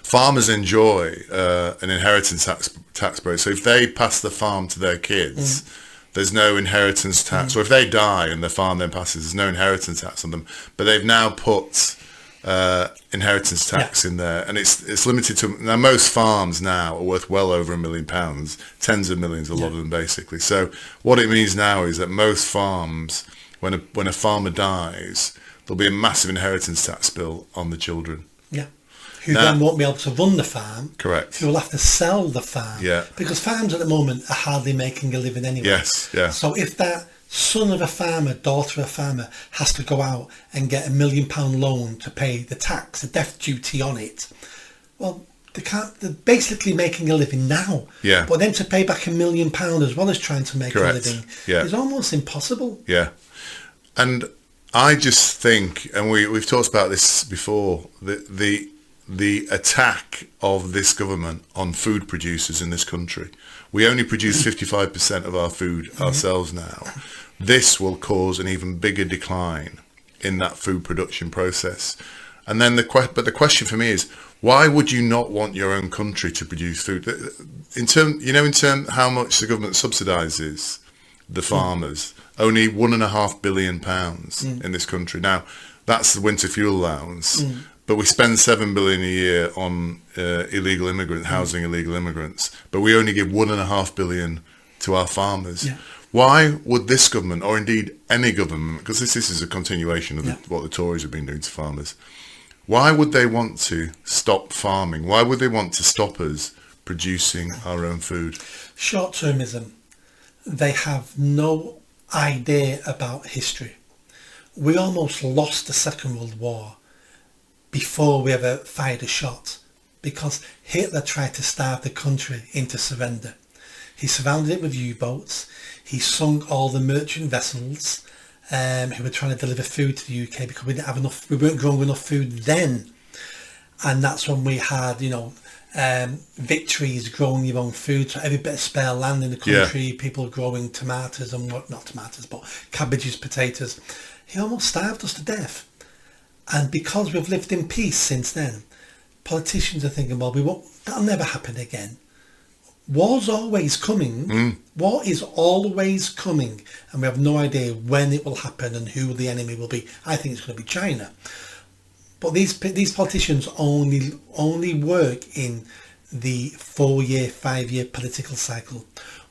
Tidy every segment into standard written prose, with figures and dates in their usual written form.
farmers enjoy an inheritance tax break. So if they pass the farm to their kids, there's no inheritance tax. Or if they die and the farm then passes, there's no inheritance tax on them. But they've now put inheritance tax in there, and it's limited to now. Most farms now are worth well over £1 million, tens of millions, a lot of them basically. So what it means now is that most farms, when a farmer dies, there'll be a massive inheritance tax bill on the children. Yeah. Who then won't be able to run the farm. Correct. Who will have to sell the farm. Yeah. Because farms at the moment are hardly making a living anyway. Yes, yeah. So if that son of a farmer, daughter of a farmer, has to go out and get £1 million loan to pay the tax, the death duty on it, well, they're basically making a living now. Yeah. But then to pay back £1 million as well as trying to make a living is almost impossible. Yeah. And I just think, and we've talked about this before, the attack of this government on food producers in this country. We only produce 55% of our food ourselves now. This will cause an even bigger decline in that food production process. And then the question for me is, why would you not want your own country to produce food? In term how much the government subsidises the farmers, only £1.5 billion in this country. Now, that's the winter fuel allowance. But we spend $7 billion a year on illegal immigrants, housing illegal immigrants. But we only give $1.5 billion to our farmers. Yeah. Why would this government, or indeed any government, because this is a continuation of what the Tories have been doing to farmers, why would they want to stop farming? Why would they want to stop us producing our own food? Short-termism. They have no idea about history. We almost lost the Second World War before we ever fired a shot, because Hitler tried to starve the country into surrender. He surrounded it with U-boats. He sunk all the merchant vessels who were trying to deliver food to the UK, because we didn't have enough. We weren't growing enough food then, and that's when we had, victories, growing your own food. So every bit of spare land in the country, people growing tomatoes and not tomatoes, but cabbages, potatoes. He almost starved us to death. And because we've lived in peace since then, politicians are thinking, well, that'll never happen again. War's always coming. War is always coming, and we have no idea when it will happen and who the enemy will be. I think it's going to be China. But these politicians only work in the 4-year, 5-year political cycle.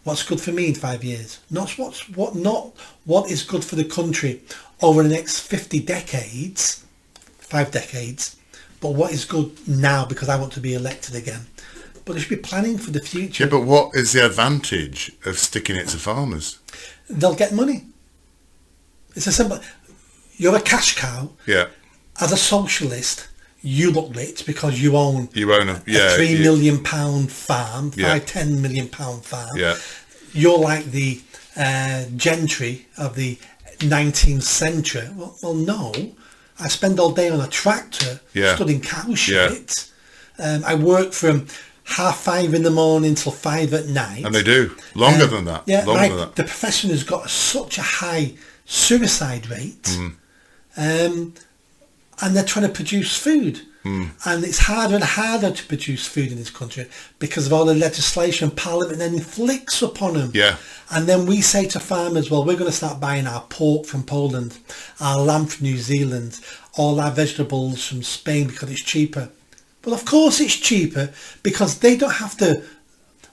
What's good for me in 5 years? Not what is good for the country over the next 50 decades, 5 decades, but what is good now because I want to be elected again. But they should be planning for the future. Yeah, but what is the advantage of sticking it to farmers? They'll get money. It's a simple. You're a cash cow. Yeah. As a socialist, you look rich because you own a £3 million farm, £10 million farm. Yeah. You're like the gentry of the 19th century. Well, no. I spend all day on a tractor studying cow shit. I work from 5:30 in the morning till 5 at night. And they do. Longer than that. Yeah, Longer than that. The profession has got such a high suicide rate. And they're trying to produce food. And it's harder and harder to produce food in this country because of all the legislation Parliament then inflicts upon them. Yeah. And then we say to farmers, well, we're going to start buying our pork from Poland, our lamb from New Zealand, all our vegetables from Spain because it's cheaper. Well, of course it's cheaper because they don't have to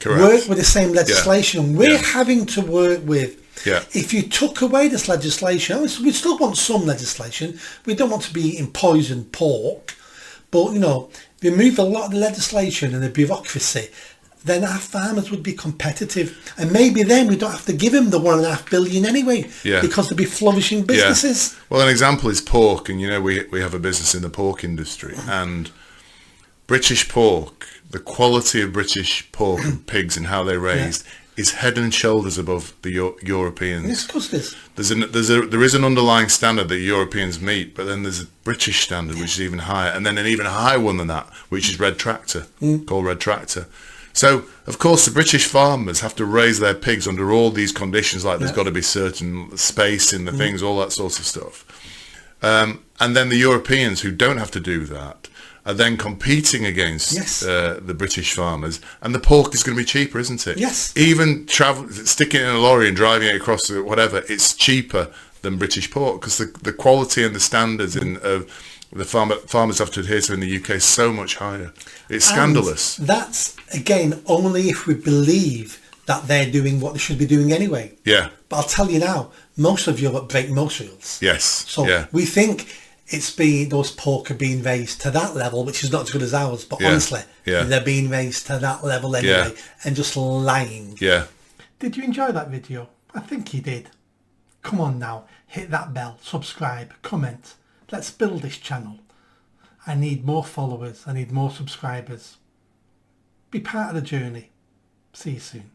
work with the same legislation we're having to work with. Yeah. If you took away this legislation, we still want some legislation. We don't want to be eating poisoned pork. But, remove a lot of the legislation and the bureaucracy, then our farmers would be competitive. And maybe then we don't have to give them the $1.5 billion anyway, because they'll be flourishing businesses. Yeah. Well, an example is pork. And, we have a business in the pork industry. And British pork, the quality of British pork and pigs and how they're raised is head and shoulders above the Europeans. It's because there is an underlying standard that Europeans meet, but then there's a British standard which is even higher, and then an even higher one than that, which is red tractor, called red tractor. So, of course, the British farmers have to raise their pigs under all these conditions, like there's got to be certain space in the things, all that sort of stuff. And then the Europeans who don't have to do that, are then competing against Yes. the British farmers, and the pork is going to be cheaper, isn't it? Yes. Even sticking it in a lorry and driving it across whatever, it's cheaper than British pork because the quality and the standards of the farmers have to adhere to in the UK is so much higher. It's scandalous. And that's, again, only if we believe that they're doing what they should be doing anyway. Yeah. But I'll tell you now, most of Europe break most rules. Yes. So we think those pork are being raised to that level, which is not as good as ours, but honestly, they're being raised to that level anyway, and just lying. Yeah. Did you enjoy that video? I think you did. Come on now, hit that bell, subscribe, comment. Let's build this channel. I need more followers. I need more subscribers. Be part of the journey. See you soon.